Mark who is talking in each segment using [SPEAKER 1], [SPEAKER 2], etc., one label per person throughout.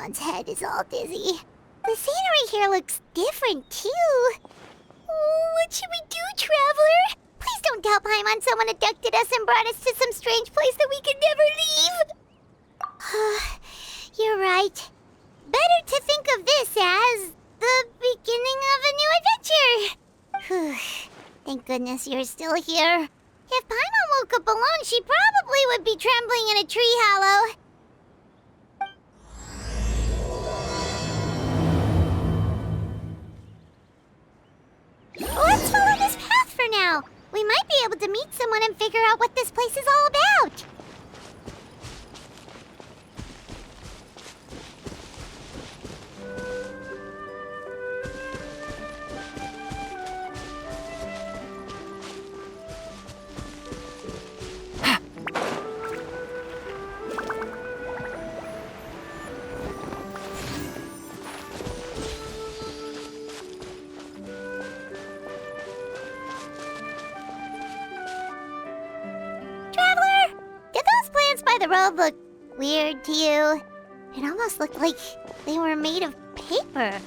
[SPEAKER 1] Paimon's head is all dizzy. The scenery here looks different, too. Oh, what should we do, Traveler? Please don't tell Paimon someone abducted us and brought us to some strange place that we could never leave. You're right. Better to think of this as the beginning of a new adventure. Thank goodness you're still here. If Paimon woke up alone, she probably would be trembling in a tree hollow. Let's follow this path for now. We might be able to meet someone and figure out what this place is all about. The road looked weird to you. It almost looked like they were made of paper. And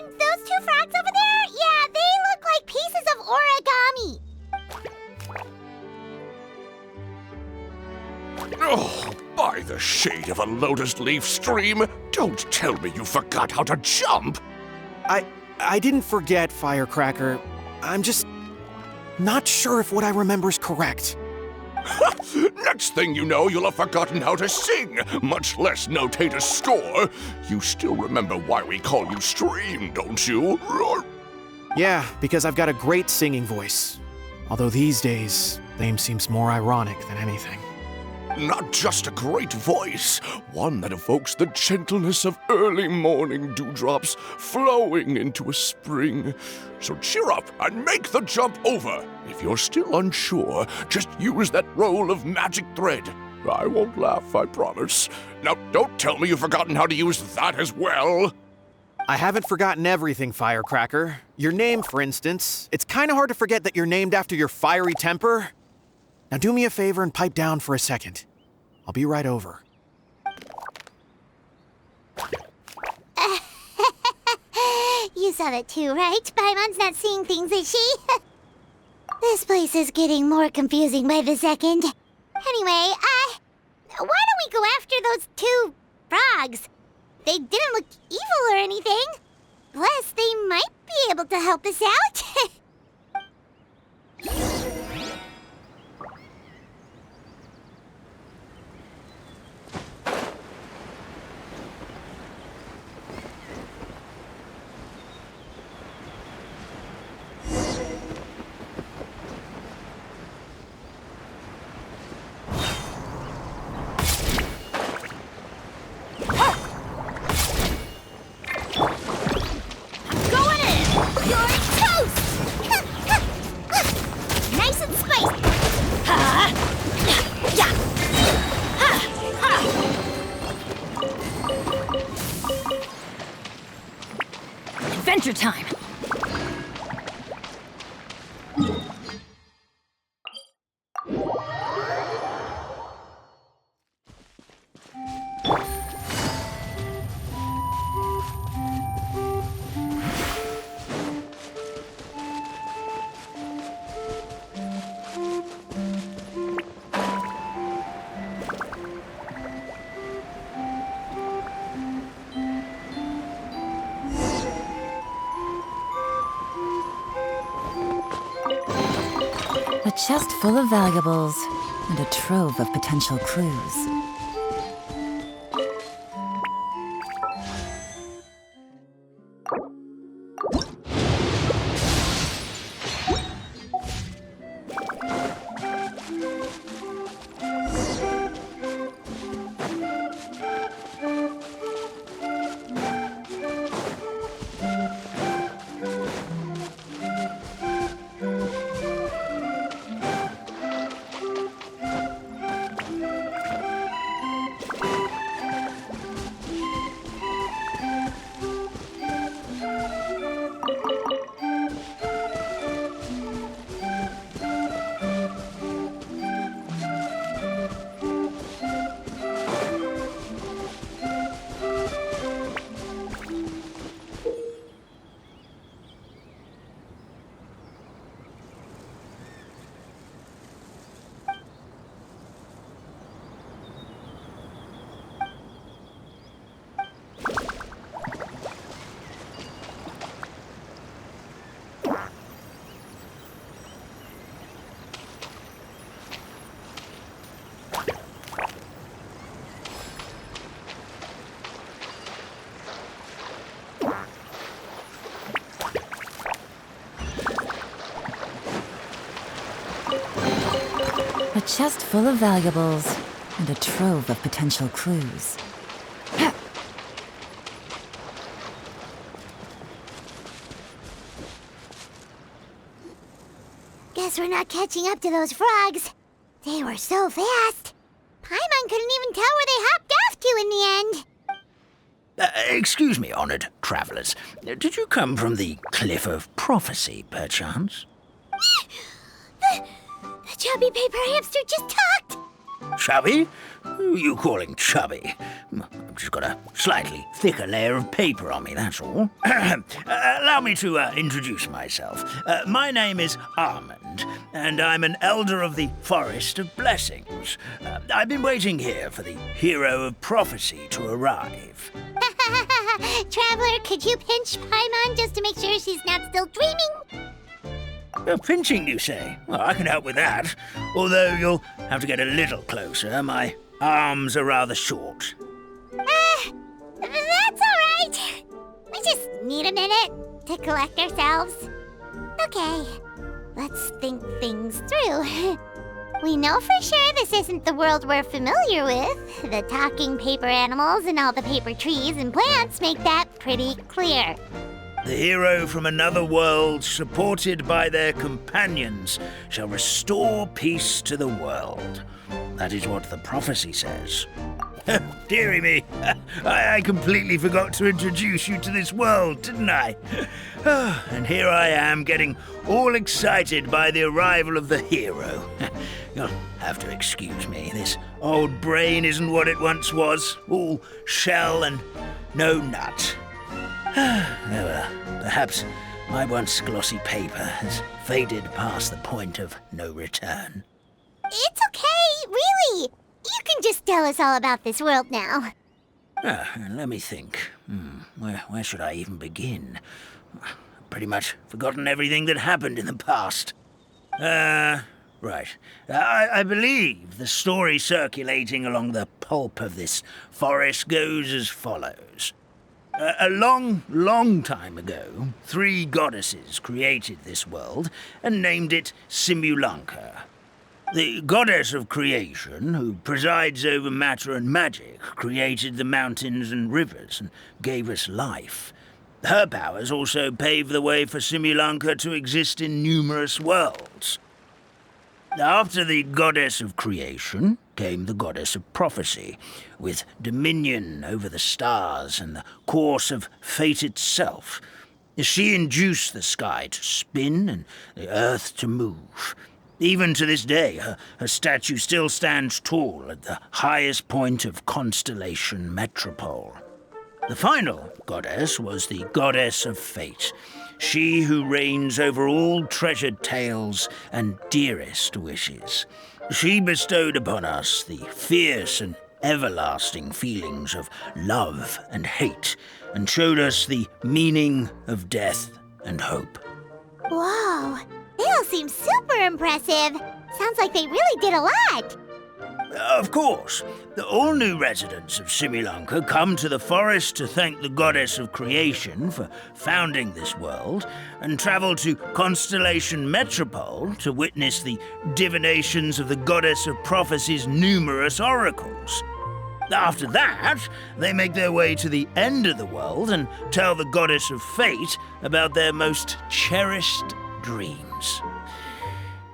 [SPEAKER 1] those two frogs over there? Yeah, they look like pieces of origami.
[SPEAKER 2] Oh, by the shade of a lotus leaf stream, don't tell me you forgot how to jump!
[SPEAKER 3] I didn't forget, Firecracker. I'm just not sure if what I remember is correct.
[SPEAKER 2] Next thing you know, you'll have forgotten how to sing, much less notate a score. You still remember why we call you Stream, don't you?
[SPEAKER 3] Yeah, because I've got a great singing voice. Although these days, name seems more ironic than anything.
[SPEAKER 2] Not just a great voice, one that evokes the gentleness of early morning dewdrops flowing into a spring. So cheer up and make the jump over. If you're still unsure, just use that roll of magic thread. I won't laugh, I promise. Now, don't tell me you've forgotten how to use that as well.
[SPEAKER 3] I haven't forgotten everything, Firecracker. Your name, for instance. It's kind of hard to forget that you're named after your fiery temper. Now do me a favor and pipe down for a second. I'll be right over.
[SPEAKER 1] You saw that too, right? Paimon's not seeing things, is she? This place is getting more confusing by the second. Anyway, why don't we go after those two frogs? They didn't look evil or anything. Plus, they might be able to help us out.
[SPEAKER 4] Adventure time! A chest full of valuables and a trove of potential clues. chest full of valuables and a trove of potential clues.
[SPEAKER 1] Guess we're not catching up to those frogs. They were so fast. Paimon couldn't even tell where they hopped off to in the end.
[SPEAKER 5] Excuse me, honored travelers. Did you come from the Cliff of Prophecy, perchance?
[SPEAKER 1] The chubby paper hamster just talked.
[SPEAKER 5] Chubby? Who are you calling chubby? I've just got a slightly thicker layer of paper on me, that's all. Allow me to introduce myself. My name is Armand, and I'm an elder of the Forest of Blessings. I've been waiting here for the hero of prophecy to arrive.
[SPEAKER 1] Traveler, could you pinch Paimon just to make sure she's not still dreaming?
[SPEAKER 5] Pinching, you say? Well, I can help with that. Although you'll have to get a little closer. My arms are rather short.
[SPEAKER 1] That's all right. We just need a minute to collect ourselves. Okay, let's think things through. We know for sure this isn't the world we're familiar with. The talking paper animals and all the paper trees and plants make that pretty clear.
[SPEAKER 5] The hero from another world, supported by their companions, shall restore peace to the world. That is what the prophecy says. Dearie me, I completely forgot to introduce you to this world, didn't I? And here I am, getting all excited by the arrival of the hero. You'll have to excuse me. This old brain isn't what it once was, all shell and no nut. Perhaps my once glossy paper has faded past the point of no return.
[SPEAKER 1] It's okay, really. You can just tell us all about this world now.
[SPEAKER 5] Let me think. Where should I even begin? I've pretty much forgotten everything that happened in the past. Right. I believe the story circulating along the pulp of this forest goes as follows. A long time ago, 3 goddesses created this world and named it Similanka. The goddess of creation, who presides over matter and magic, created the mountains and rivers and gave us life. Her powers also paved the way for Similanka to exist in numerous worlds. After the goddess of creation came the goddess of prophecy, with dominion over the stars and the course of fate itself. She induced the sky to spin and the earth to move. Even to this day, her statue still stands tall at the highest point of Constellation Metropole. The final goddess was the goddess of fate, she who reigns over all treasured tales and dearest wishes. She bestowed upon us the fierce and everlasting feelings of love and hate, and showed us the meaning of death and hope.
[SPEAKER 1] Whoa, they all seem super impressive. Sounds like they really did a lot.
[SPEAKER 5] Of course, all new residents of Similanka come to the forest to thank the goddess of creation for founding this world, and travel to Constellation Metropole to witness the divinations of the goddess of prophecy's numerous oracles. After that, they make their way to the end of the world and tell the goddess of fate about their most cherished dreams.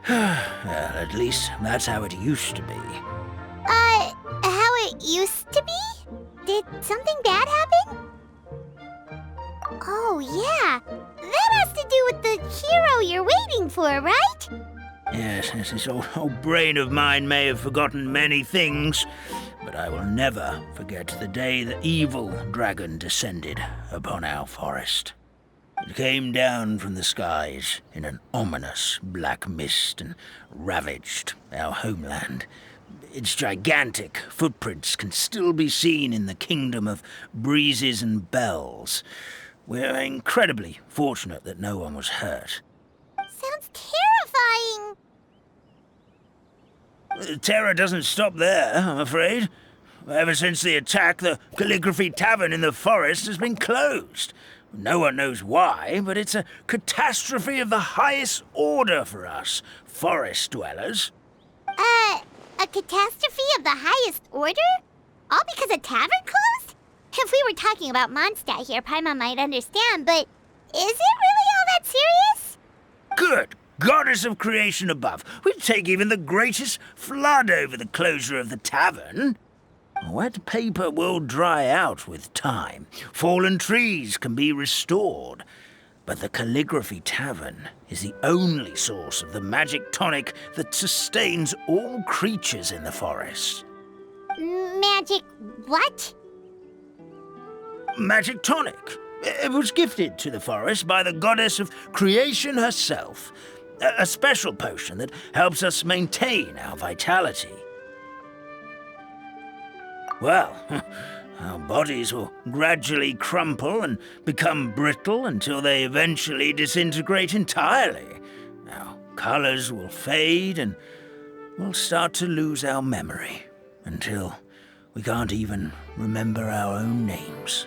[SPEAKER 5] At least that's how it used to be.
[SPEAKER 1] How it used to be? Did something bad happen? Oh, yeah. That has to do with the hero you're waiting for, right?
[SPEAKER 5] Yes, this old brain of mine may have forgotten many things, but I will never forget the day the evil dragon descended upon our forest. It came down from the skies in an ominous black mist and ravaged our homeland. Its gigantic footprints can still be seen in the kingdom of breezes and bells. We're incredibly fortunate that no one was hurt.
[SPEAKER 1] Sounds terrifying.
[SPEAKER 5] Terror doesn't stop there, I'm afraid. Ever since the attack, the Calligraphy Tavern in the forest has been closed. No one knows why, but it's a catastrophe of the highest order for us, forest dwellers.
[SPEAKER 1] A catastrophe of the highest order? All because a tavern closed? If we were talking about Mondstadt here, Paimon might understand, but is it really all that serious?
[SPEAKER 5] Good goddess of creation above. We'd take even the greatest flood over the closure of the tavern. Wet paper will dry out with time. Fallen trees can be restored. But the Calligraphy Tavern is the only source of the magic tonic that sustains all creatures in the forest.
[SPEAKER 1] Magic what?
[SPEAKER 5] Magic tonic. It was gifted to the forest by the goddess of creation herself. A special potion that helps us maintain our vitality. Well, our bodies will gradually crumple and become brittle until they eventually disintegrate entirely. Our colors will fade and we'll start to lose our memory until we can't even remember our own names.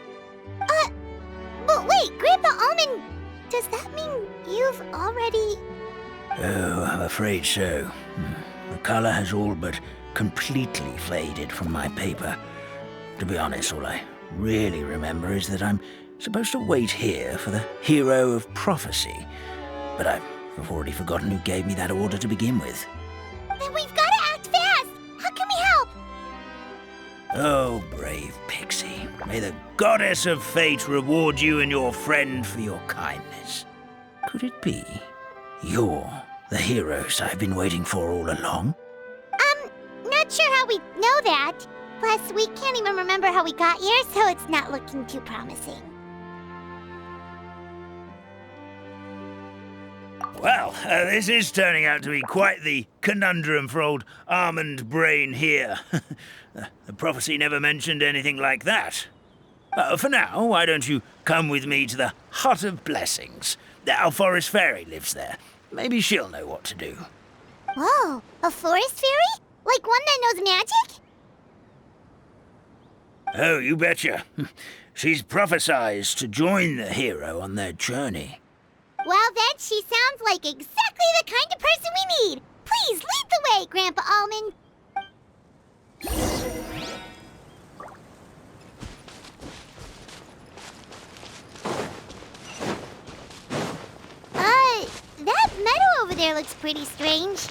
[SPEAKER 1] But wait, Grandpa Almond, does that mean you've already...
[SPEAKER 5] Oh, I'm afraid so. The color has all but completely faded from my paper. To be honest, all I really remember is that I'm supposed to wait here for the hero of prophecy. But I've already forgotten who gave me that order to begin with.
[SPEAKER 1] Then we've got to act fast! How can we help?
[SPEAKER 5] Oh, brave Pixie. May the goddess of fate reward you and your friend for your kindness. Could it be you're the heroes I've been waiting for all along?
[SPEAKER 1] Not sure how we know that. Plus, we can't even remember how we got here, so it's not looking too promising.
[SPEAKER 5] Well, this is turning out to be quite the conundrum for old Almond Brain here. The prophecy never mentioned anything like that. For now, why don't you come with me to the Hut of Blessings? Our forest fairy lives there. Maybe she'll know what to do.
[SPEAKER 1] Whoa, a forest fairy? Like one that knows magic?
[SPEAKER 5] Oh, you betcha. She's prophesized to join the hero on their journey.
[SPEAKER 1] Well, then she sounds like exactly the kind of person we need. Please lead the way, Grandpa Almond. That meadow over there looks pretty strange.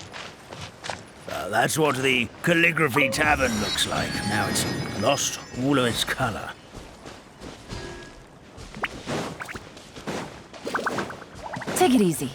[SPEAKER 5] That's what the Calligraphy Tavern looks like. Now it's lost all of its color.
[SPEAKER 4] Take it easy.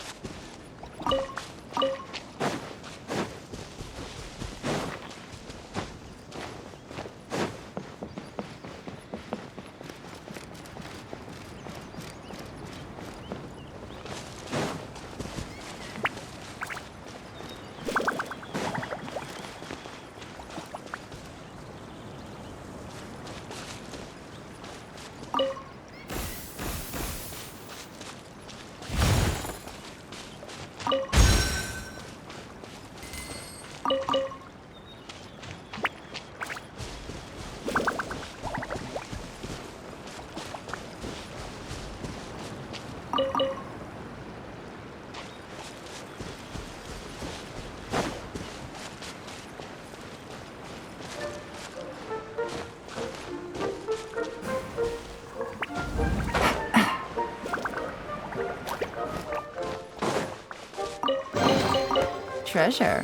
[SPEAKER 4] Treasure.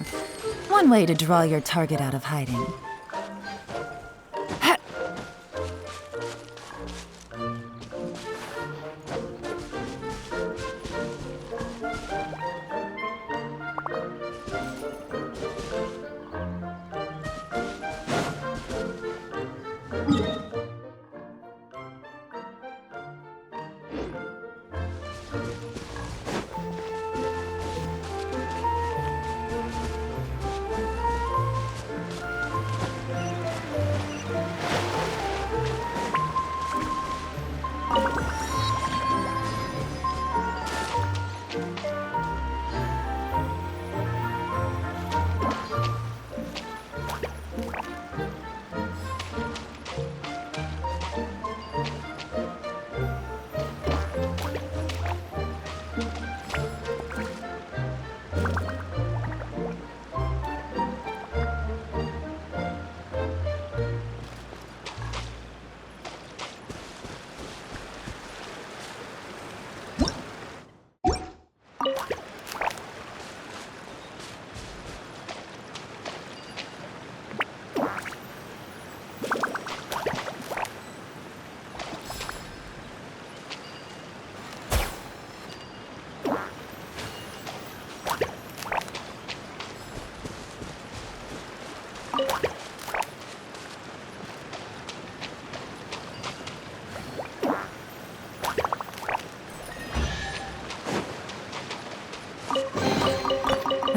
[SPEAKER 4] One way to draw your target out of hiding.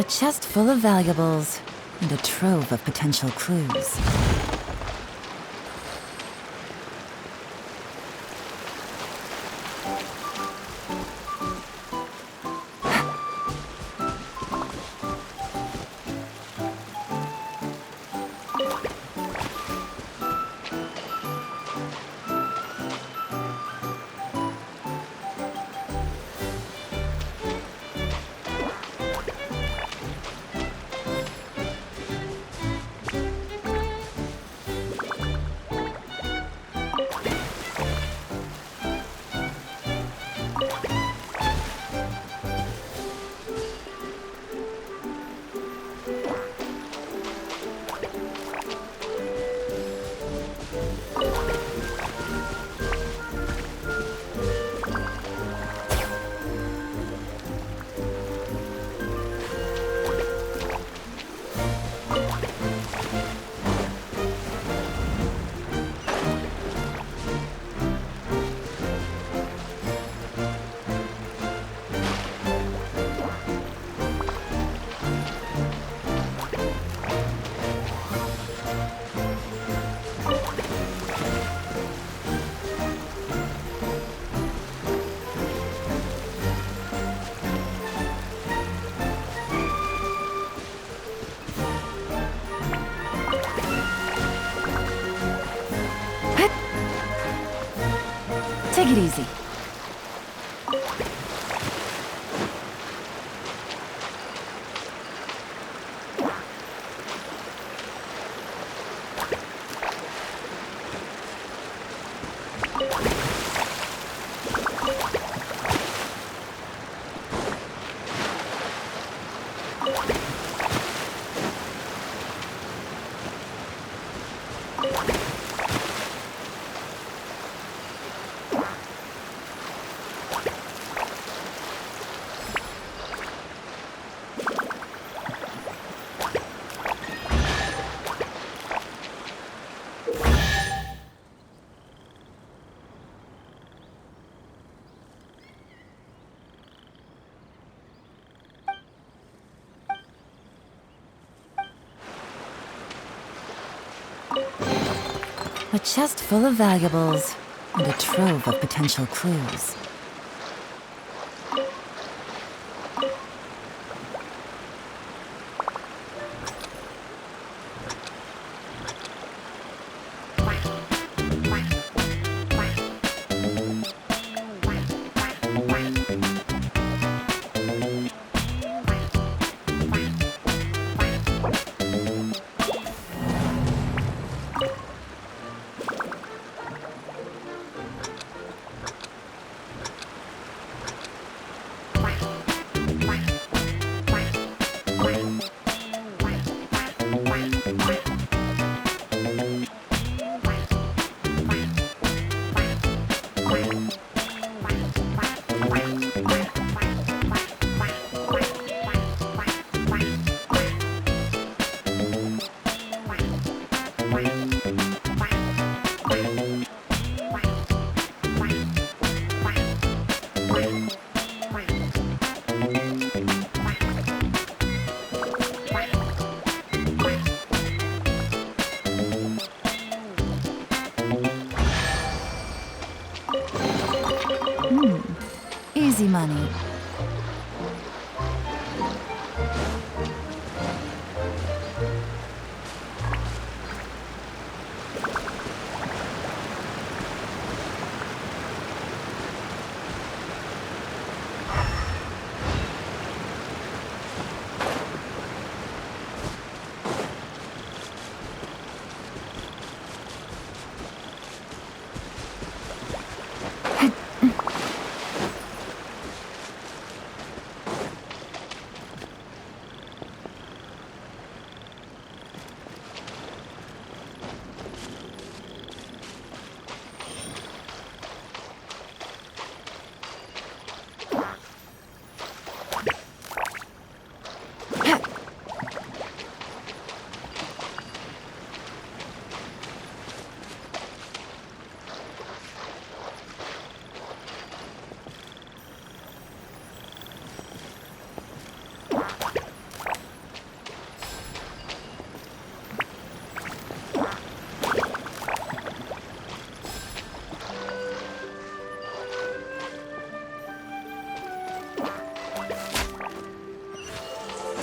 [SPEAKER 4] chest full of valuables and a trove of potential clues. Take it easy. A chest full of valuables and a trove of potential clues. Easy money.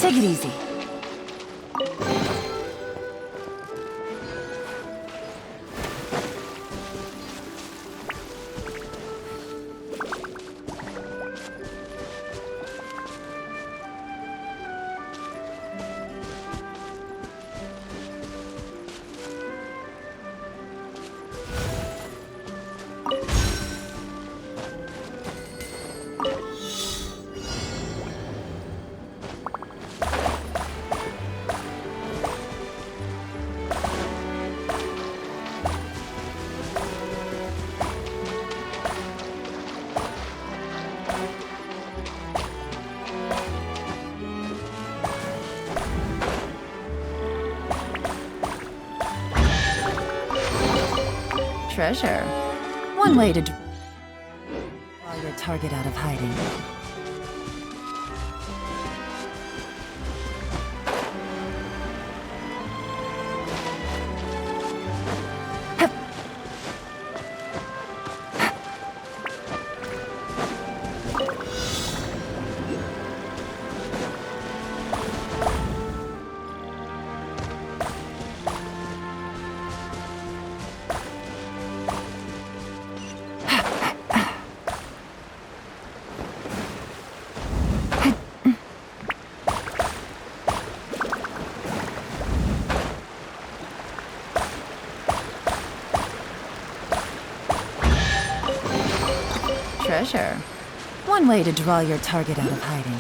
[SPEAKER 4] Take it easy. Treasure. One way to draw your target out of hiding. Treasure. One way to draw your target out of hiding.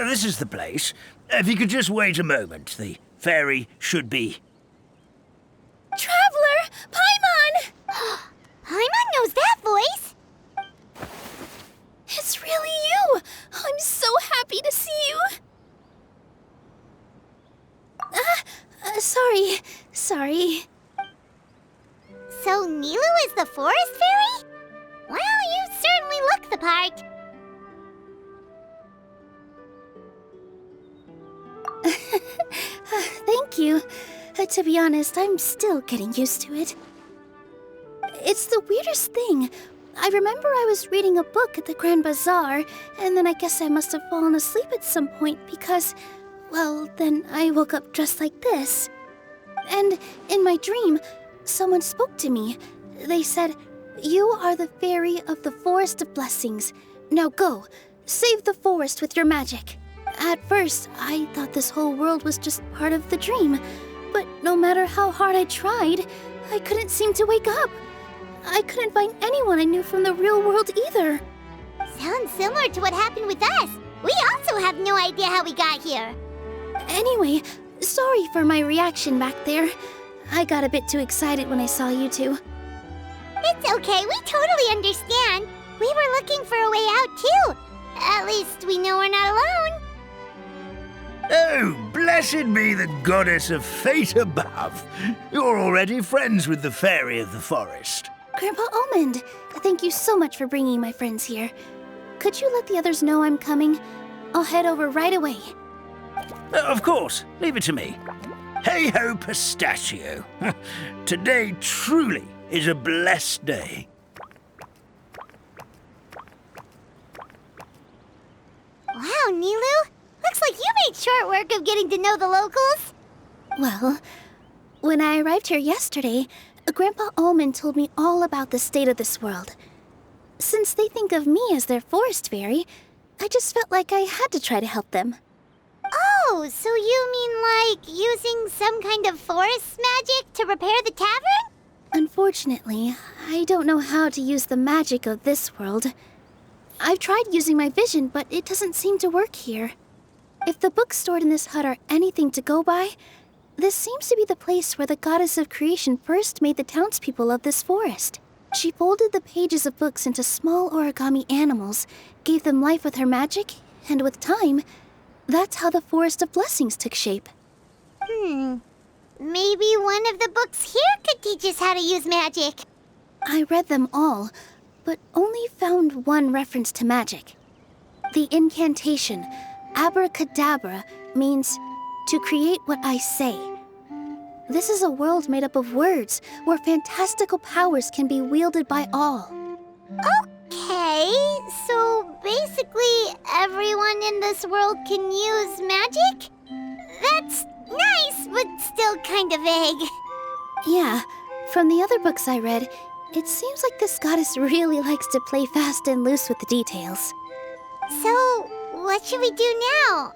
[SPEAKER 5] This is the place. If you could just wait a moment, the fairy should be...
[SPEAKER 1] Traveler! Paimon! Paimon knows that voice! It's really you! I'm so happy to see you! Sorry. So Nilu is the forest fairy? Well, you certainly look the part. Thank you. To be honest, I'm still getting used to it. It's the weirdest thing. I remember I was reading a book at the Grand Bazaar, and then I guess I must have fallen asleep at some point because, well, then I woke up dressed like this. And in my dream, someone spoke to me. They said, "You are the fairy of the Forest of Blessings. Now go, save the forest with your magic." At first, I thought this whole world was just part of the dream, but no matter how hard I tried, I couldn't seem to wake up. I couldn't find anyone I knew from the real world either. Sounds similar to what happened with us. We also have no idea how we got here. Anyway, sorry for my reaction back there. I got a bit too excited when I saw you two. It's okay, we totally understand. We were looking for a way out too. At least we know we're not alone.
[SPEAKER 5] Oh, blessed be the goddess of fate above. You're already friends with the fairy of the forest.
[SPEAKER 1] Grandpa Almond, thank you so much for bringing my friends here. Could you let the others know I'm coming? I'll head over right away.
[SPEAKER 5] Of course, leave it to me. Hey-ho, pistachio. Today truly is a blessed day.
[SPEAKER 1] Wow, Nilu. Looks like you made short work of getting to know the locals. Well, When I arrived here yesterday, Grandpa Almond told me all about the state of this world. Since they think of me as their forest fairy, I just felt like I had to try to help them. Oh, so you mean like using some kind of forest magic to repair the tavern? Unfortunately, I don't know how to use the magic of this world. I've tried using my vision, but it doesn't seem to work here. If the books stored in this hut are anything to go by, this seems to be the place where the goddess of creation first made the townspeople of this forest. She folded the pages of books into small origami animals, gave them life with her magic, and with time, that's how the Forest of Blessings took shape. Maybe one of the books here could teach us how to use magic. I read them all, but only found one reference to magic. The incantation, abracadabra, means to create what I say. This is a world made up of words, where fantastical powers can be wielded by all. Okay, so basically everyone in this world can use magic? That's nice, but still kind of vague. Yeah, from the other books I read, it seems like this goddess really likes to play fast and loose with the details. So, what should we do now?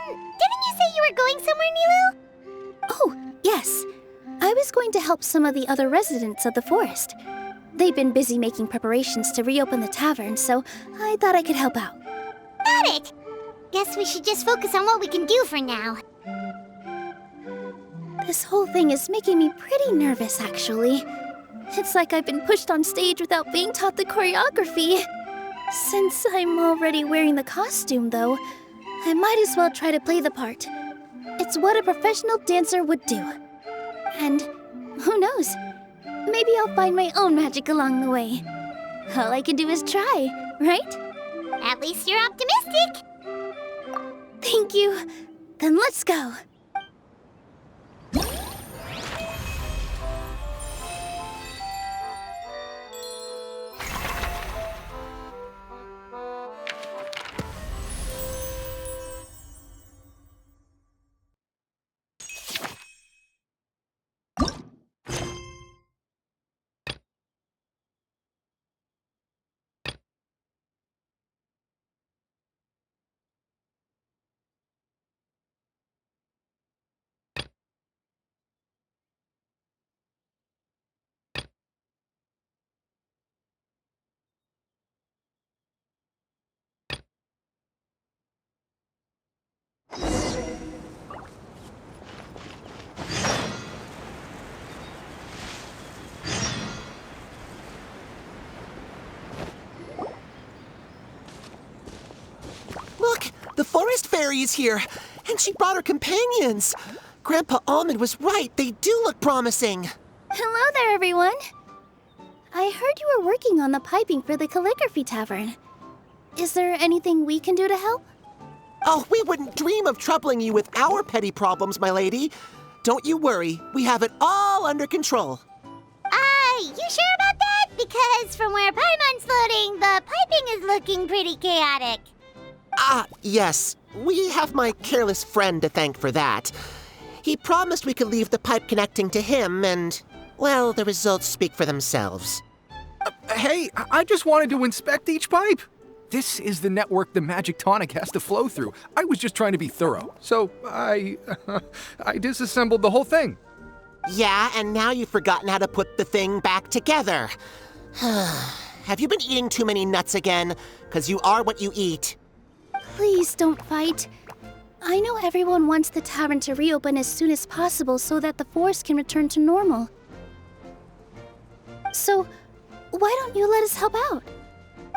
[SPEAKER 1] Didn't you say you were going somewhere, Nilu? Oh, yes. I was going to help some of the other residents of the forest. They've been busy making preparations to reopen the tavern, so I thought I could help out. Got it! Guess we should just focus on what we can do for now. This whole thing is making me pretty nervous, actually. It's like I've been pushed on stage without being taught the choreography. Since I'm already wearing the costume, though, I might as well try to play the part. It's what a professional dancer would do. And who knows? Maybe I'll find my own magic along the way. All I can do is try, right? At least you're optimistic. Thank you. Then let's go.
[SPEAKER 6] Look, the forest fairy is here, and she brought her companions. Grandpa Almond was right. They do look promising.
[SPEAKER 1] Hello there, everyone. I heard you were working on the piping for the calligraphy tavern. Is there anything we can do to help?
[SPEAKER 6] Oh, we wouldn't dream of troubling you with our petty problems, my lady. Don't you worry. We have it all under control.
[SPEAKER 1] You sure about that? Because from where Paimon's floating, the piping is looking pretty chaotic.
[SPEAKER 6] Yes. We have my careless friend to thank for that. He promised we could leave the pipe connecting to him, and, well, the results speak for themselves.
[SPEAKER 7] Hey, I just wanted to inspect each pipe. This is the network the magic tonic has to flow through. I was just trying to be thorough, so I disassembled the whole thing.
[SPEAKER 6] Yeah, and now you've forgotten how to put the thing back together. Have you been eating too many nuts again? 'Cause you are what you eat.
[SPEAKER 1] Please don't fight. I know everyone wants the tavern to reopen as soon as possible so that the forest can return to normal. So, why don't you let us help out?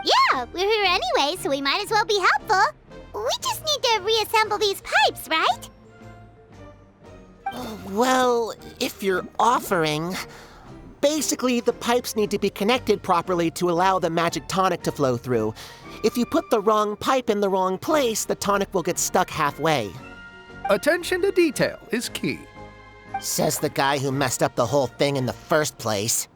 [SPEAKER 1] Yeah, we're here anyway, so we might as well be helpful. We just need to reassemble these pipes, right?
[SPEAKER 6] Well, if you're offering... Basically, the pipes need to be connected properly to allow the magic tonic to flow through. If you put the wrong pipe in the wrong place, the tonic will get stuck halfway.
[SPEAKER 7] Attention to detail is key.
[SPEAKER 6] Says the guy who messed up the whole thing in the first place.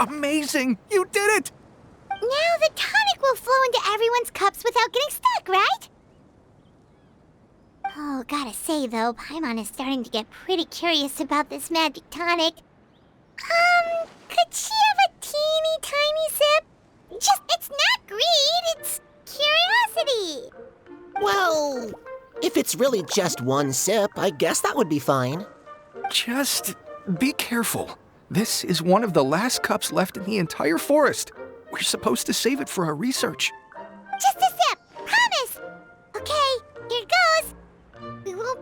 [SPEAKER 7] Amazing! You did it!
[SPEAKER 1] Now the tonic will flow into everyone's cups without getting stuck, right? Oh, gotta say though, Paimon is starting to get pretty curious about this magic tonic. Could she have a teeny tiny sip? It's not greed, it's curiosity.
[SPEAKER 6] Well, if it's really just one sip, I guess that would be fine.
[SPEAKER 7] Just be careful. This is one of the last cups left in the entire forest. We're supposed to save it for our research.
[SPEAKER 1] Just a sip, promise. Okay, here goes. We will...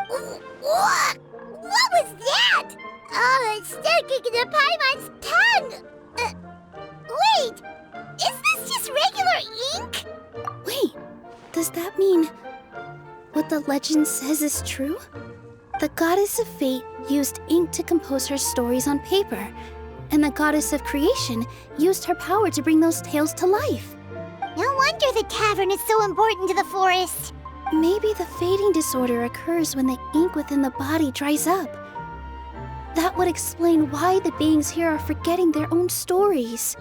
[SPEAKER 1] What was that? Oh, it's sticking to Paimon's tongue. Wait, is this just regular ink?
[SPEAKER 8] Wait, does that mean what the legend says is true? The goddess of fate used ink to compose her stories on paper, and the goddess of creation used her power to bring those tales to life.
[SPEAKER 1] No wonder the tavern is so important to the forest.
[SPEAKER 8] Maybe the fading disorder occurs when the ink within the body dries up. That would explain why the beings here are forgetting their own stories.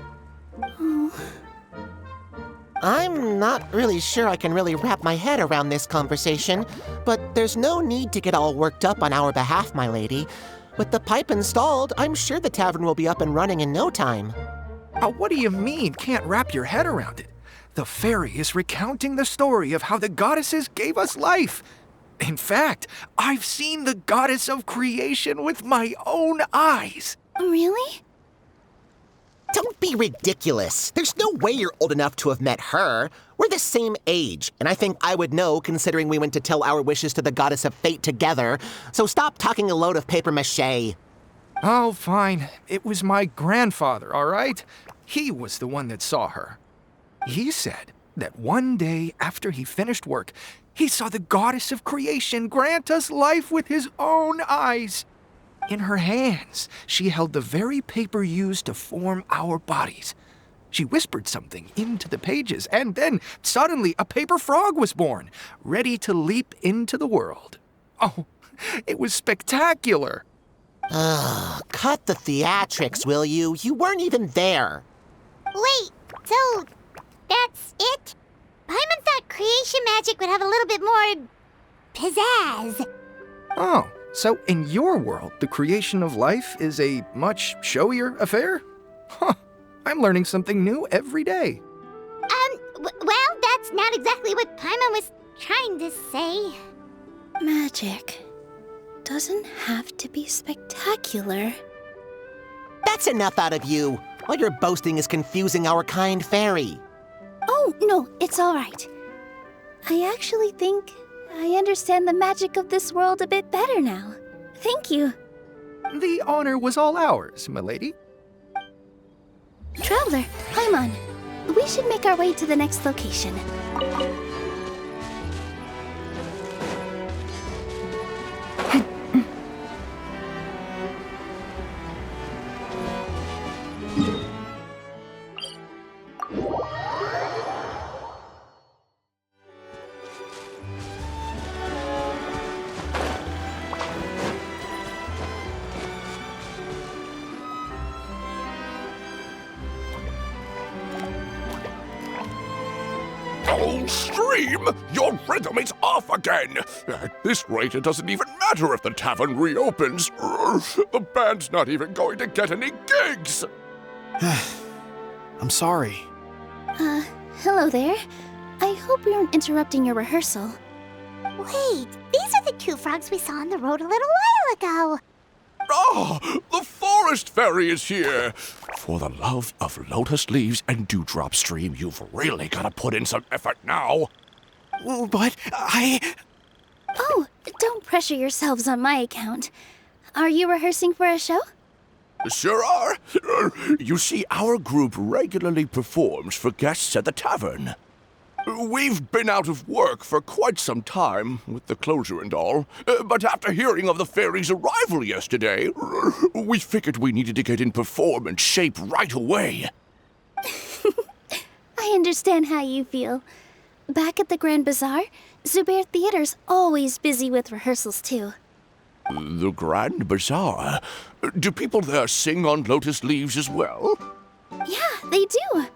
[SPEAKER 8] Oh.
[SPEAKER 6] I'm not really sure I can really wrap my head around this conversation, but there's no need to get all worked up on our behalf, my lady. With the pipe installed, I'm sure the tavern will be up and running in no time.
[SPEAKER 7] What do you mean, can't wrap your head around it? The fairy is recounting the story of how the goddesses gave us life. In fact, I've seen the goddess of creation with my own eyes.
[SPEAKER 8] Really?
[SPEAKER 6] Don't be ridiculous. There's no way you're old enough to have met her. We're the same age, and I think I would know considering we went to tell our wishes to the goddess of fate together. So stop talking a load of papier-mâché.
[SPEAKER 7] Oh, fine. It was my grandfather, all right? He was the one that saw her. He said that one day after he finished work, he saw the goddess of creation grant us life with his own eyes. In her hands, she held the very paper used to form our bodies. She whispered something into the pages, and then suddenly a paper frog was born, ready to leap into the world. Oh, it was spectacular.
[SPEAKER 6] Cut the theatrics, will you? You weren't even there.
[SPEAKER 1] Wait, so that's it? Paimon thought creation magic would have a little bit more pizzazz.
[SPEAKER 7] Oh, so in your world, the creation of life is a much showier affair? Huh, I'm learning something new every day.
[SPEAKER 1] Well, that's not exactly what Paimon was trying to say.
[SPEAKER 8] Magic doesn't have to be spectacular.
[SPEAKER 6] That's enough out of you. All your boasting is confusing our kind fairy.
[SPEAKER 8] Oh, no, it's all right. I actually think I understand the magic of this world a bit better now. Thank you.
[SPEAKER 7] The honor was all ours, milady.
[SPEAKER 8] Traveler, Paimon, we should make our way to the next location.
[SPEAKER 2] Oh, Stream! Your rhythm is off again! At this rate, it doesn't even matter if the tavern reopens. The band's not even going to get any gigs!
[SPEAKER 3] I'm sorry.
[SPEAKER 8] Hello there. I hope we aren't interrupting your rehearsal.
[SPEAKER 1] Wait, these are the two frogs we saw on the road a little while ago.
[SPEAKER 2] Ah, the forest fairy is here! For the love of lotus leaves and dewdrop, Stream, you've really got to put in some effort now.
[SPEAKER 3] But
[SPEAKER 8] Oh, don't pressure yourselves on my account. Are you rehearsing for a show?
[SPEAKER 2] Sure are. You see, our group regularly performs for guests at the tavern. We've been out of work for quite some time, with the closure and all, but after hearing of the fairy's arrival yesterday, we figured we needed to get in performance shape right away.
[SPEAKER 8] I understand how you feel. Back at the Grand Bazaar, Zubair Theater's always busy with rehearsals too.
[SPEAKER 2] The Grand Bazaar? Do people there sing on lotus leaves as well?
[SPEAKER 8] Yeah, they do.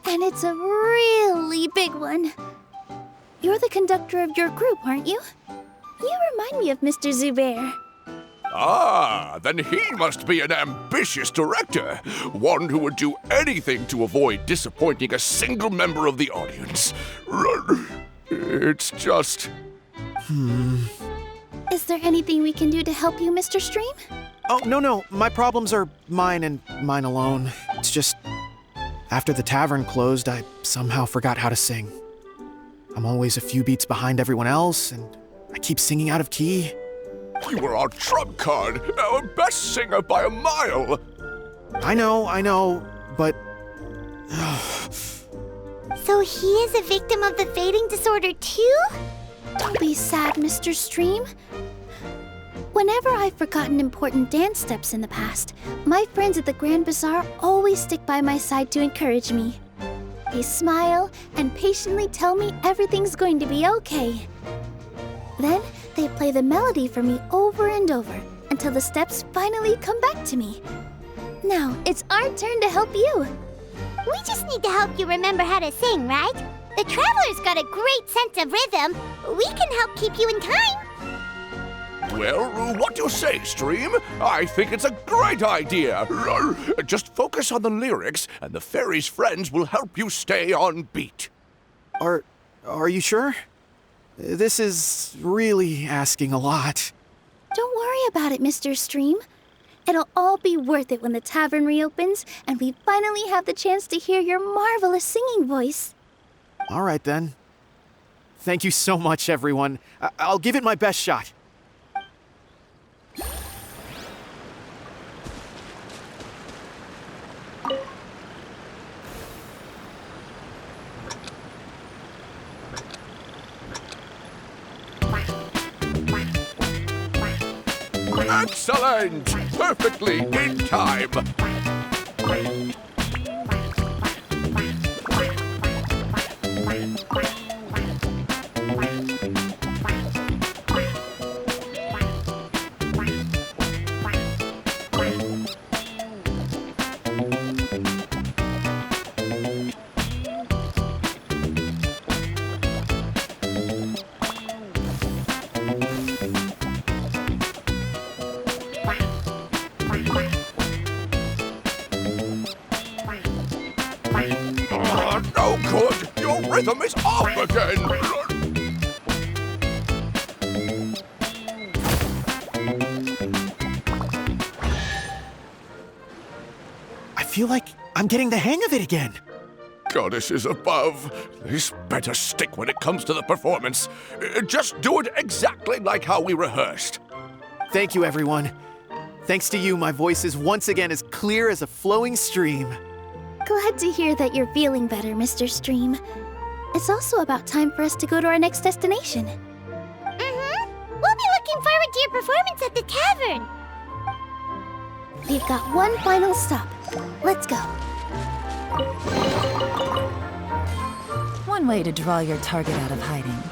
[SPEAKER 8] And it's a really big one. You're the conductor of your group, aren't you? You remind me of Mr. Zubair.
[SPEAKER 2] Ah, then he must be an ambitious director. One who would do anything to avoid disappointing a single member of the audience. It's just...
[SPEAKER 8] Is there anything we can do to help you, Mr. Stream?
[SPEAKER 3] Oh, no. My problems are mine and mine alone. It's just... After the tavern closed, I somehow forgot how to sing. I'm always a few beats behind everyone else, and I keep singing out of key.
[SPEAKER 2] You were our trump card, our best singer by a mile.
[SPEAKER 3] I know, but...
[SPEAKER 1] So he is a victim of the fading disorder too?
[SPEAKER 8] Don't be sad, Mr. Stream. Whenever I've forgotten important dance steps in the past, my friends at the Grand Bazaar always stick by my side to encourage me. They smile and patiently tell me everything's going to be okay. Then they play the melody for me over and over until the steps finally come back to me. Now it's our turn to help you.
[SPEAKER 1] We just need to help you remember how to sing, right? The Traveler's got a great sense of rhythm. We can help keep you in time.
[SPEAKER 2] Well, what do you say, Stream? I think it's a great idea. Just focus on the lyrics, and the fairy's friends will help you stay on beat.
[SPEAKER 3] Are you sure? This is really asking a lot.
[SPEAKER 8] Don't worry about it, Mr. Stream. It'll all be worth it when the tavern reopens and we finally have the chance to hear your marvelous singing voice.
[SPEAKER 3] All right, then. Thank you so much, everyone. I'll give it my best shot.
[SPEAKER 2] Excellent! Perfectly in time! No good! Your rhythm is off again!
[SPEAKER 3] I feel like I'm getting the hang of it again.
[SPEAKER 2] Goddesses above, this better stick when it comes to the performance. Just do it exactly like how we rehearsed.
[SPEAKER 3] Thank you, everyone. Thanks to you, my voice is once again as clear as a flowing stream.
[SPEAKER 8] Glad to hear that you're feeling better, Mr. Stream. It's also about time for us to go to our next destination.
[SPEAKER 1] Mm-hmm. We'll be looking forward to your performance at the tavern.
[SPEAKER 8] We've got one final stop. Let's go.
[SPEAKER 4] One way to draw your target out of hiding.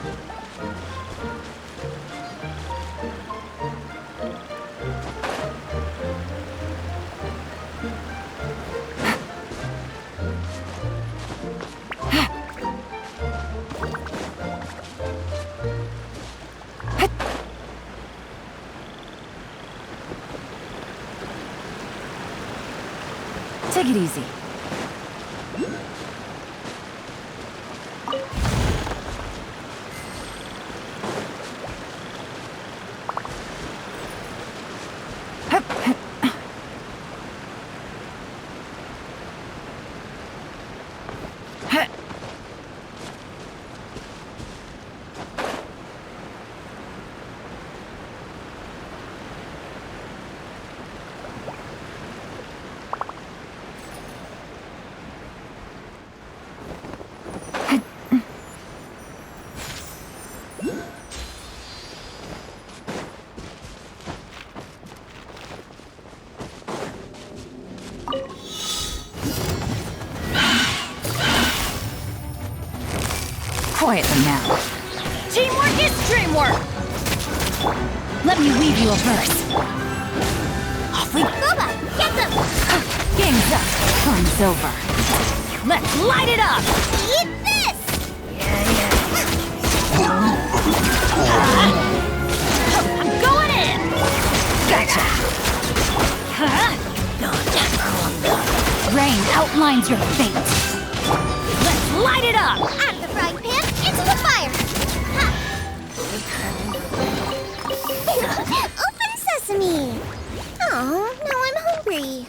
[SPEAKER 4] Take it easy. Quietly now. Teamwork is dreamwork! Let me weave you a verse. Off we
[SPEAKER 1] Boba, get them!
[SPEAKER 4] Game's up. Fun's over. Let's light it up!
[SPEAKER 1] Eat this!
[SPEAKER 4] I'm going in! Gotcha! Rain outlines your fate. Let's light it up!
[SPEAKER 1] Out of the frying pan, into the fire! Ha. Open sesame! Oh, now I'm hungry.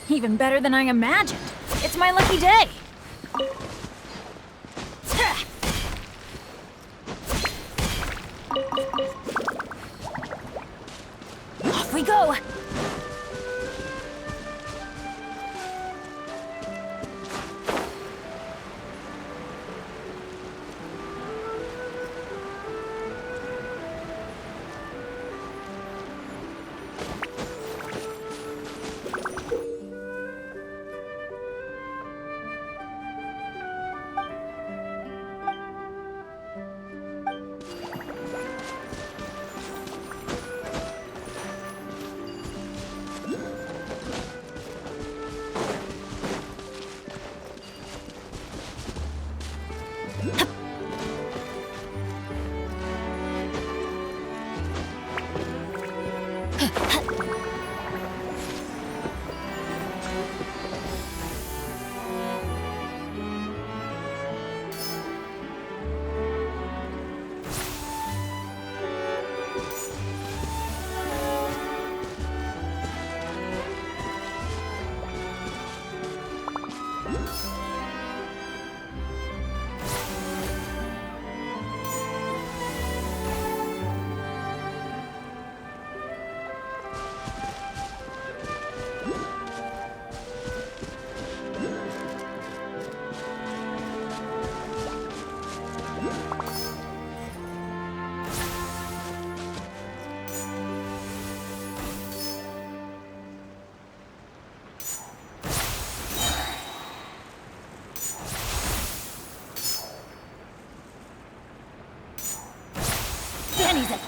[SPEAKER 4] Even better than I imagined. It's my lucky day. Off we go. Danny's it.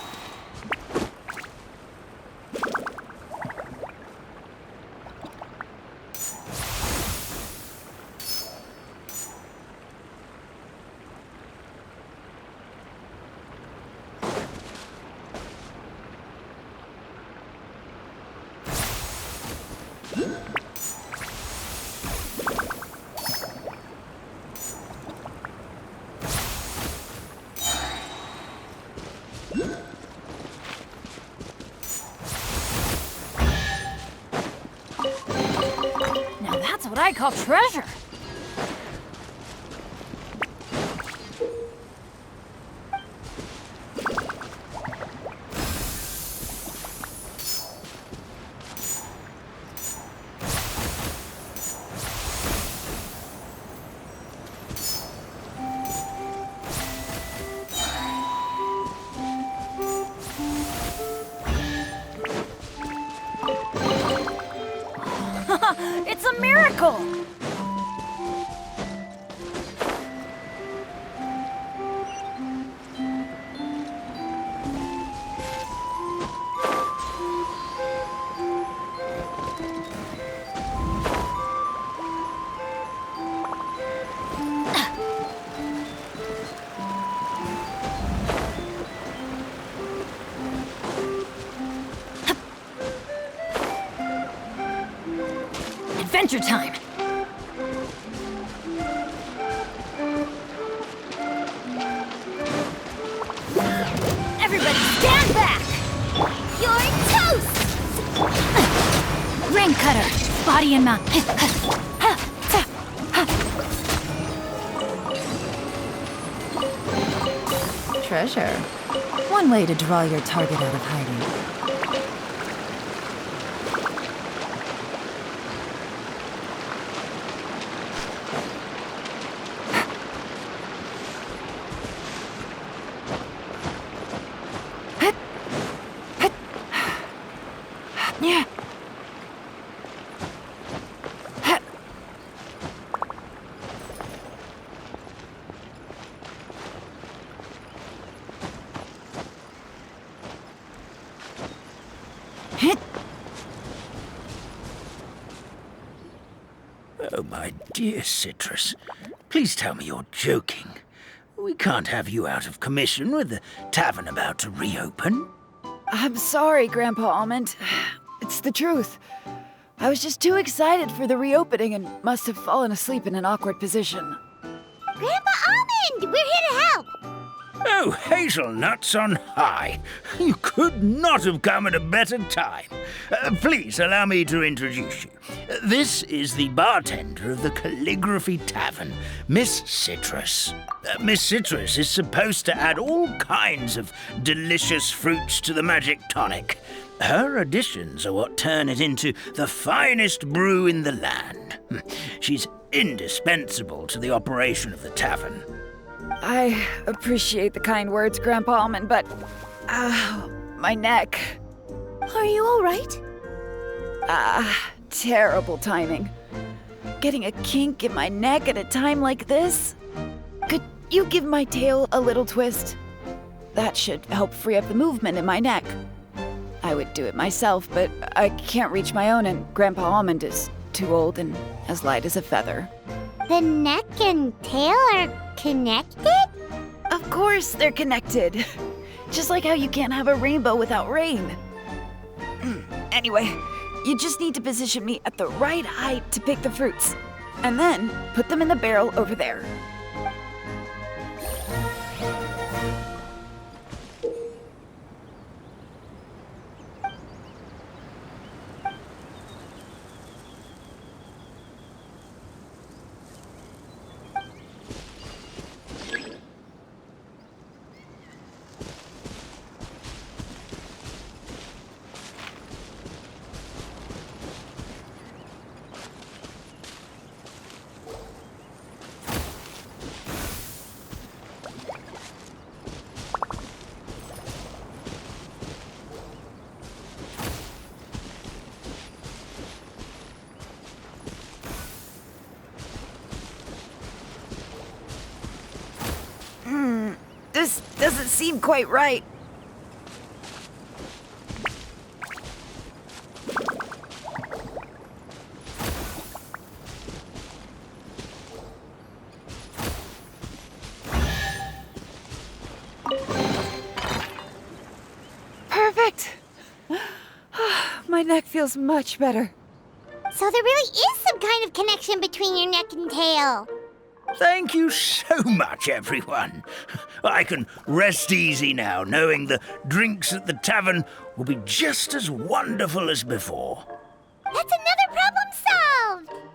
[SPEAKER 4] Now that's what I call treasure. It's a miracle! Adventure time! Everybody stand back!
[SPEAKER 1] You're toast!
[SPEAKER 4] Rain cutter! Body and mount. Treasure. One way to draw your target out of hiding. Yeah.
[SPEAKER 5] Oh, my dear Citrus. Please tell me you're joking. We can't have you out of commission with the tavern about to reopen.
[SPEAKER 9] I'm sorry, Grandpa Almond. It's the truth. I was just too excited for the reopening and must have fallen asleep in an awkward position.
[SPEAKER 1] Grandpa Almond, we're here to help.
[SPEAKER 5] Oh, hazelnuts on high. You could not have come at a better time. Please allow me to introduce you. This is the bartender of the Calligraphy Tavern, Miss Citrus. Miss Citrus is supposed to add all kinds of delicious fruits to the magic tonic. Her additions are what turn it into the finest brew in the land. She's indispensable to the operation of the tavern.
[SPEAKER 9] I appreciate the kind words, Grandpa Almond, but... my neck.
[SPEAKER 8] Are you all right?
[SPEAKER 9] Terrible timing. Getting a kink in my neck at a time like this? Could you give my tail a little twist? That should help free up the movement in my neck. I would do it myself, but I can't reach my own, and Grandpa Almond is too old and as light as a feather.
[SPEAKER 1] The neck and tail are connected?
[SPEAKER 9] Of course they're connected. Just like how you can't have a rainbow without rain. Anyway, you just need to position me at the right height to pick the fruits. And then put them in the barrel over there. This doesn't seem quite right. Perfect! My neck feels much better.
[SPEAKER 1] So there really is some kind of connection between your neck and tail.
[SPEAKER 5] Thank you so much, everyone. I can rest easy now, knowing the drinks at the tavern will be just as wonderful as before.
[SPEAKER 1] That's another problem solved!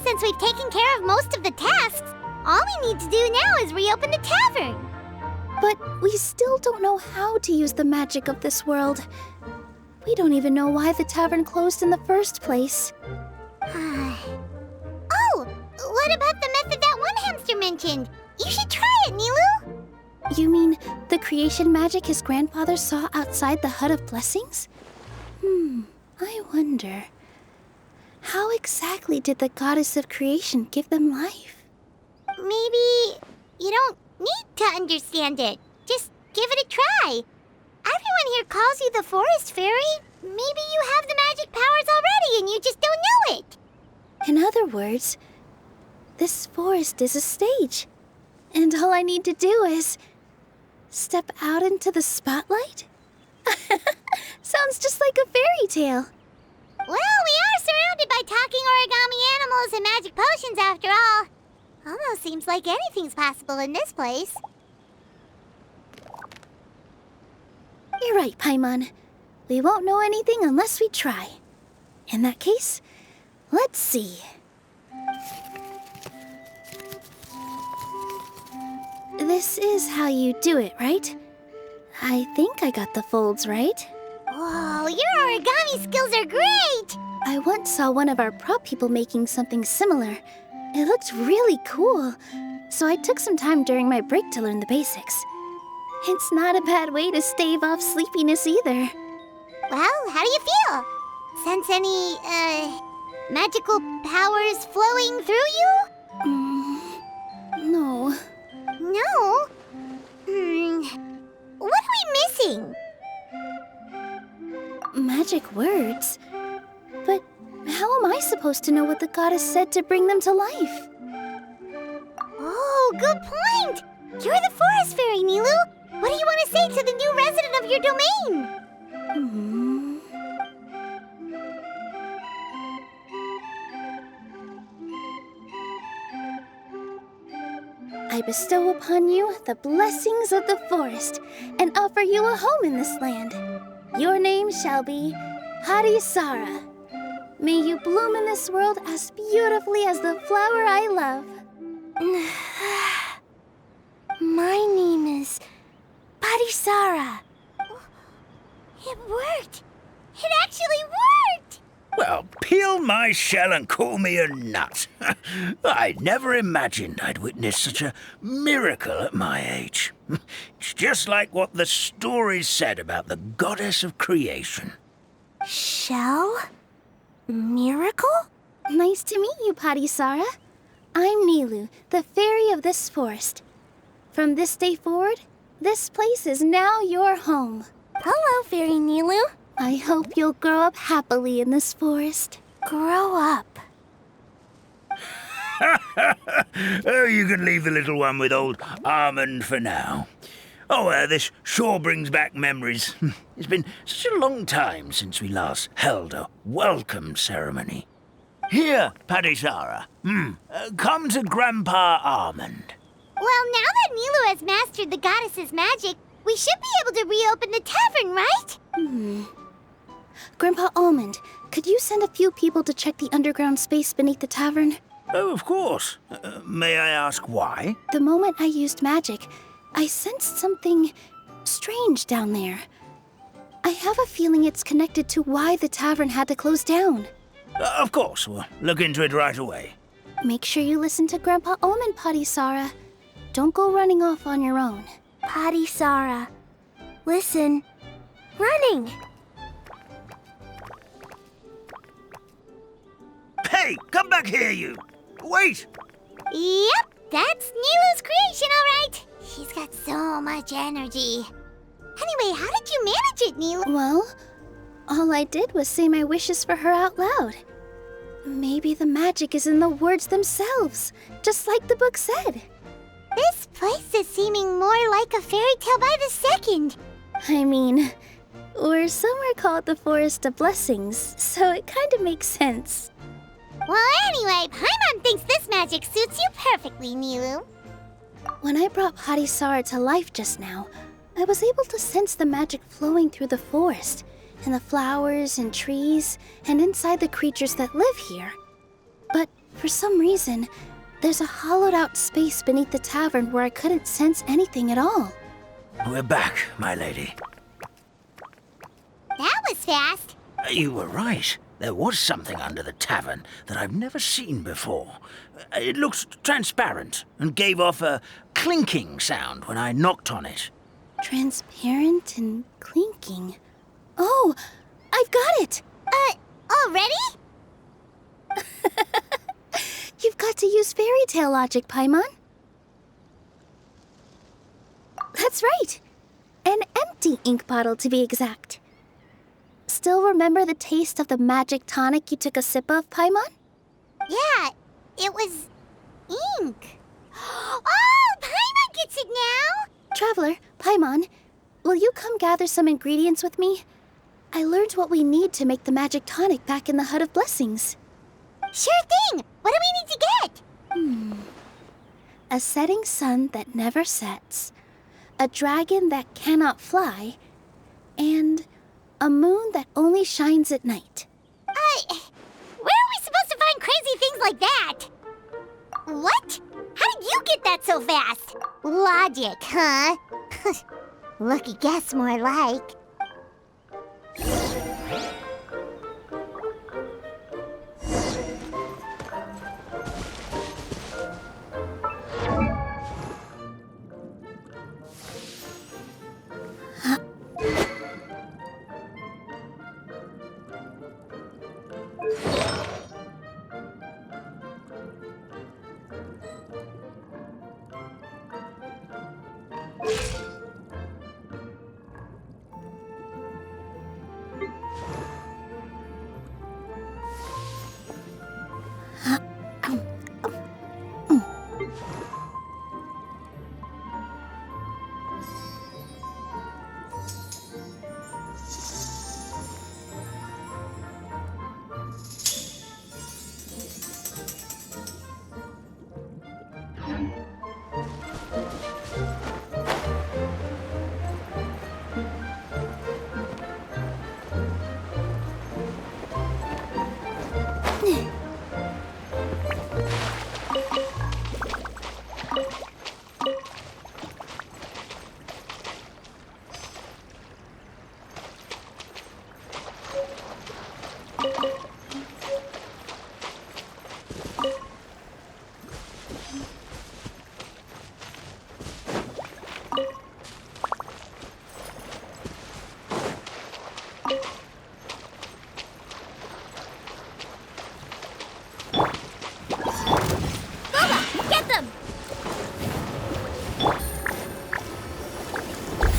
[SPEAKER 1] Since we've taken care of most of the tasks, all we need to do now is reopen the tavern.
[SPEAKER 8] But we still don't know how to use the magic of this world. We don't even know why the tavern closed in the first place.
[SPEAKER 1] Oh, what about the method that one hamster mentioned? You should try it, Nilu.
[SPEAKER 8] You mean the creation magic his grandfather saw outside the Hut of Blessings? I wonder. How exactly did the goddess of creation give them life?
[SPEAKER 1] Maybe you don't need to understand it. Just give it a try. Everyone here calls you the Forest Fairy. Maybe you have the magic powers already and you just don't know it.
[SPEAKER 8] In other words, This forest is a stage, and all I need to do is step out into the spotlight? Sounds just like a fairy tale.
[SPEAKER 1] Well, we are surrounded by talking origami animals and magic potions after all. Almost seems like anything's possible in this place.
[SPEAKER 8] You're right, Paimon. We won't know anything unless we try. In that case, let's see. This is how you do it, right? I think I got the folds right.
[SPEAKER 1] Whoa, your origami skills are great!
[SPEAKER 8] I once saw one of our prop people making something similar. It looked really cool, so I took some time during my break to learn the basics. It's not a bad way to stave off sleepiness either.
[SPEAKER 1] Well, how do you feel? Sense any, magical powers flowing through you?
[SPEAKER 8] No.
[SPEAKER 1] No? What are we missing?
[SPEAKER 8] Magic words? But how am I supposed to know what the goddess said to bring them to life?
[SPEAKER 1] Oh, good point! You're the forest fairy, Nilu! What do you want to say to the new resident of your domain?
[SPEAKER 8] I bestow upon you the blessings of the forest and offer you a home in this land. Your name shall be Harisara. May you bloom in this world as beautifully as the flower I love.
[SPEAKER 1] My name is Harisara. It worked! It actually worked!
[SPEAKER 5] Well, peel my shell and call me a nut. I'd never imagined I'd witness such a miracle at my age. It's just like what the stories said about the goddess of creation.
[SPEAKER 1] Shell? Miracle?
[SPEAKER 8] Nice to meet you, Harisara. I'm Nilu, the fairy of this forest. From this day forward, this place is now your home.
[SPEAKER 1] Hello, Fairy Nilu.
[SPEAKER 8] I hope you'll grow up happily in this forest.
[SPEAKER 1] Grow up.
[SPEAKER 5] Oh, you can leave the little one with old Almond for now. Oh, this sure brings back memories. It's been such a long time since we last held a welcome ceremony. Here, Padisara. Come to Grandpa Almond.
[SPEAKER 1] Well, now that Nilu has mastered the goddess's magic, we should be able to reopen the tavern, right?
[SPEAKER 8] Grandpa Almond, could you send a few people to check the underground space beneath the tavern?
[SPEAKER 5] Oh, of course. May I ask why?
[SPEAKER 8] The moment I used magic, I sensed something strange down there. I have a feeling it's connected to why the tavern had to close down.
[SPEAKER 5] Of course. We'll look into it right away.
[SPEAKER 8] Make sure you listen to Grandpa Almond, Padisara. Don't go running off on your own.
[SPEAKER 1] Padisara, listen. Running!
[SPEAKER 5] Hey, come back here, you! Wait!
[SPEAKER 1] Yep, that's Nilu's creation, all right. She's got so much energy. Anyway, how did you manage it, Nilu?
[SPEAKER 8] Well, all I did was say my wishes for her out loud. Maybe the magic is in the words themselves, just like the book said.
[SPEAKER 1] This place is seeming more like a fairy tale by the second.
[SPEAKER 8] I mean, we're somewhere called the Forest of Blessings, so it kind of makes sense.
[SPEAKER 1] Well, anyway, Paimon thinks this magic suits you perfectly, Nilu.
[SPEAKER 8] When I brought Harisara to life just now, I was able to sense the magic flowing through the forest, and the flowers and trees, and inside the creatures that live here. But for some reason, there's a hollowed-out space beneath the tavern where I couldn't sense anything at all.
[SPEAKER 5] We're back, my lady.
[SPEAKER 1] That was fast.
[SPEAKER 5] You were right. There was something under the tavern that I've never seen before. It looked transparent and gave off a clinking sound when I knocked on it.
[SPEAKER 8] Transparent and clinking. Oh, I've got it!
[SPEAKER 1] Already?
[SPEAKER 8] You've got to use fairy tale logic, Paimon. That's right. An empty ink bottle, to be exact. Still remember the taste of the magic tonic you took a sip of, Paimon?
[SPEAKER 1] Yeah, it was ink. Oh, Paimon gets it now!
[SPEAKER 8] Traveler, Paimon, will you come gather some ingredients with me? I learned what we need to make the magic tonic back in the Hut of Blessings.
[SPEAKER 1] Sure thing! What do we need to get?
[SPEAKER 8] A setting sun that never sets, a dragon that cannot fly, and a moon that only shines at night.
[SPEAKER 1] Where are we supposed to find crazy things like that? What? How did you get that so fast? Logic, huh? Lucky guess, more like.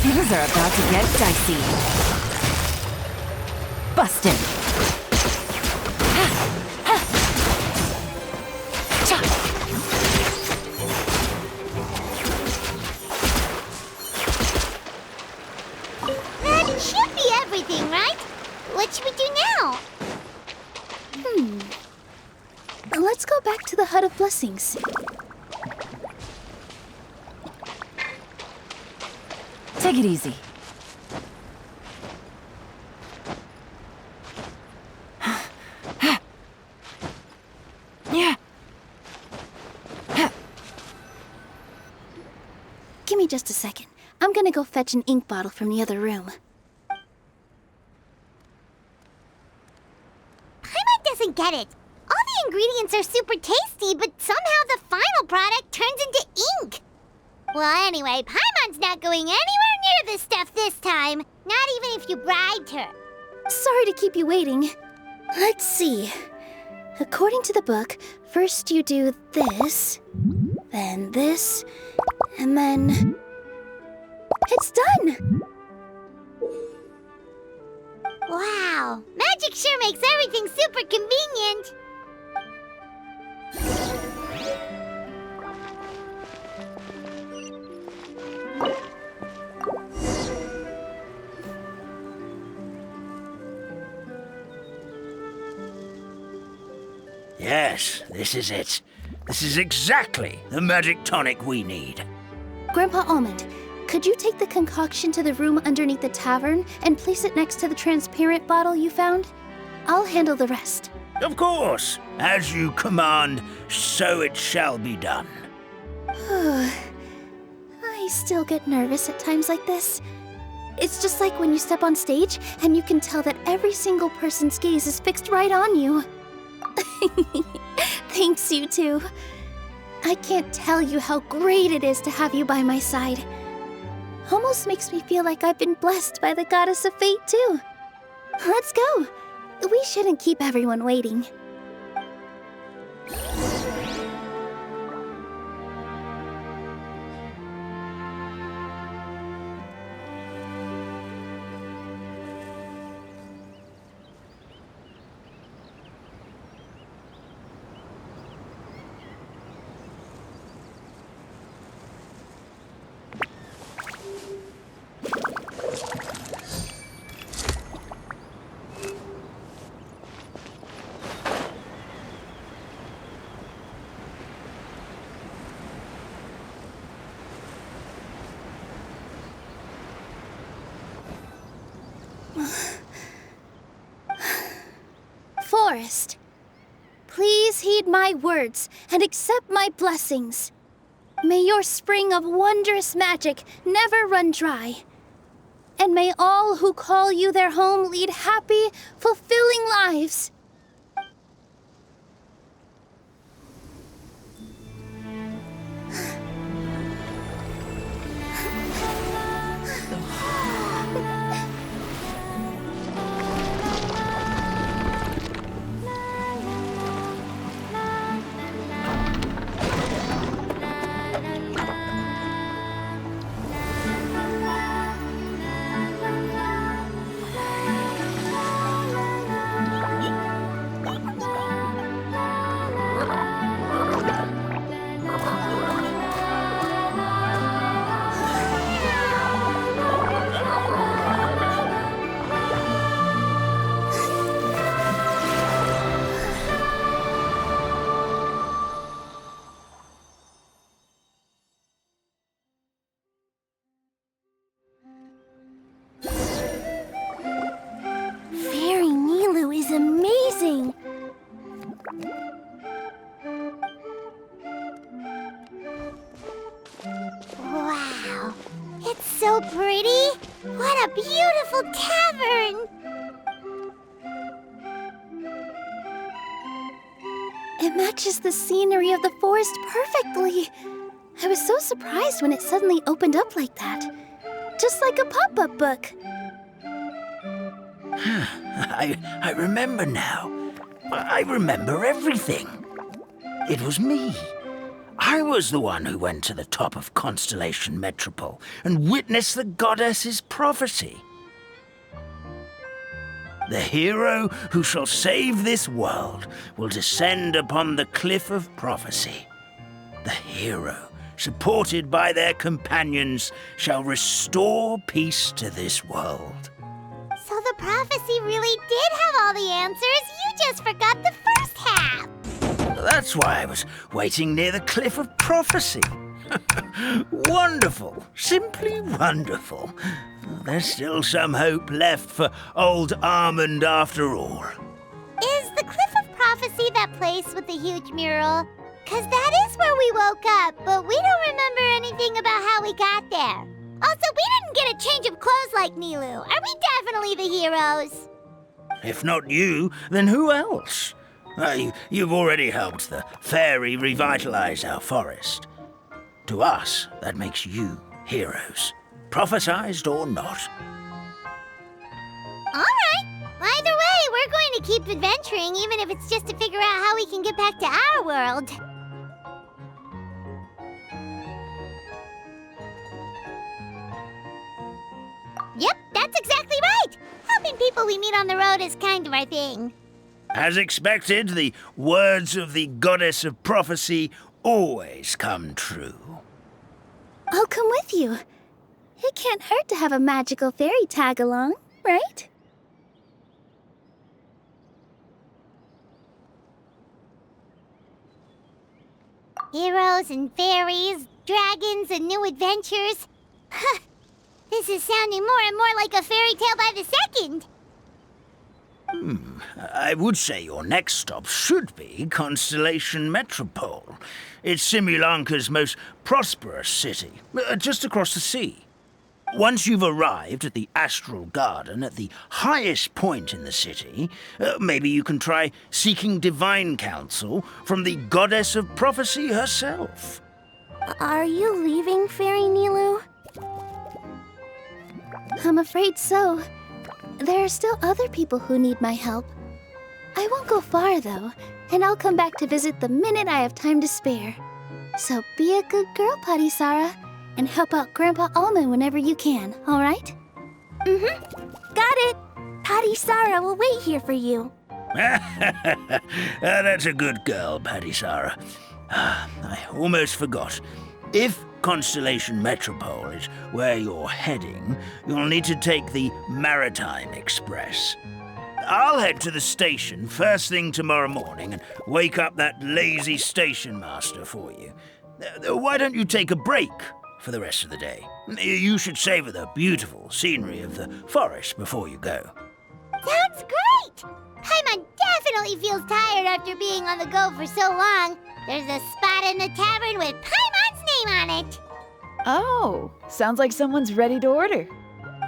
[SPEAKER 4] Things are about to get dicey. Bustin'.
[SPEAKER 1] That should be everything, right? What should we do now?
[SPEAKER 8] Let's go back to the Hut of Blessings.
[SPEAKER 4] Take it easy.
[SPEAKER 8] Give me just a second. I'm gonna go fetch an ink bottle from the other room.
[SPEAKER 1] Paimon doesn't get it. All the ingredients are super tasty, but somehow the final product turns into ink. Well, anyway, Paimon's not going anywhere near this stuff this time. Not even if you bribed her.
[SPEAKER 8] Sorry to keep you waiting. Let's see. According to the book, first you do this, then this, and then... It's done!
[SPEAKER 1] Wow, magic sure makes everything super convenient.
[SPEAKER 5] Yes, this is it. This is exactly the magic tonic we need.
[SPEAKER 8] Grandpa Almond, could you take the concoction to the room underneath the tavern and place it next to the transparent bottle you found? I'll handle the rest.
[SPEAKER 5] Of course. As you command, so it shall be done.
[SPEAKER 8] I still get nervous at times like this. It's just like when you step on stage and you can tell that every single person's gaze is fixed right on you. Thanks, you two. I can't tell you how great it is to have you by my side. Almost makes me feel like I've been blessed by the goddess of fate, too. Let's go. We shouldn't keep everyone waiting. forest. Please heed my words and accept my blessings. May your spring of wondrous magic never run dry. And may all who call you their home lead happy, fulfilling lives. Fairy Nilu is amazing!
[SPEAKER 1] Wow, it's so pretty! What a beautiful tavern!
[SPEAKER 8] It matches the scenery of the forest perfectly. I was so surprised when it suddenly opened up like that. Just like a pop-up book.
[SPEAKER 5] I remember now. I remember everything. It was me. I was the one who went to the top of Constellation Metropole and witnessed the goddess's prophecy. The hero who shall save this world will descend upon the cliff of prophecy. The hero, supported by their companions, shall restore peace to this world.
[SPEAKER 1] So the prophecy really did have all the answers. You just forgot the first half.
[SPEAKER 5] That's why I was waiting near the cliff of prophecy. Wonderful. Simply wonderful. There's still some hope left for old Almond after all.
[SPEAKER 1] Is the Cliff of Prophecy that place with the huge mural? 'Cause that is where we woke up, but we don't remember anything about how we got there. Also, we didn't get a change of clothes like Nilu. Are we definitely the heroes?
[SPEAKER 5] If not you, then who else? You've already helped the fairy revitalize our forest. To us, that makes you heroes, prophesized or not.
[SPEAKER 1] All right. Either way, we're going to keep adventuring, even if it's just to figure out how we can get back to our world. Yep, that's exactly right. Helping people we meet on the road is kind of our thing.
[SPEAKER 5] As expected, the words of the goddess of prophecy always come true.
[SPEAKER 8] I'll come with you. It can't hurt to have a magical fairy tag along, right?
[SPEAKER 1] Heroes and fairies, dragons and new adventures. This is sounding more and more like a fairy tale by the second.
[SPEAKER 5] I would say your next stop should be Constellation Metropole. It's Simulanka's most prosperous city, just across the sea. Once you've arrived at the Astral Garden at the highest point in the city, maybe you can try seeking divine counsel from the goddess of prophecy herself.
[SPEAKER 8] Are you leaving, Fairy Nilu? I'm afraid so. There are still other people who need my help. I won't go far, though, and I'll come back to visit the minute I have time to spare. So be a good girl, Patisara, and help out Grandpa Almond whenever you can, all right? Got it! Patisara will wait here for you.
[SPEAKER 5] That's a good girl, Patisara. I almost forgot. If Constellation Metropole is where you're heading, you'll need to take the Maritime Express. I'll head to the station first thing tomorrow morning and wake up that lazy station master for you. Why don't you take a break for the rest of the day? You should savor the beautiful scenery of the forest before you go.
[SPEAKER 1] Sounds great! Paimon definitely feels tired after being on the go for so long. There's a spot in the tavern with Paimon's name on it.
[SPEAKER 9] Oh, sounds like someone's ready to order.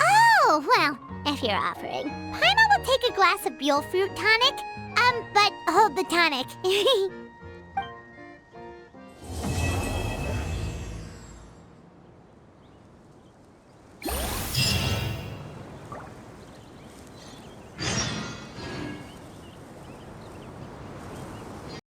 [SPEAKER 1] Oh, well, if you're offering, Paimon will take a glass of Buell fruit tonic. But hold the tonic.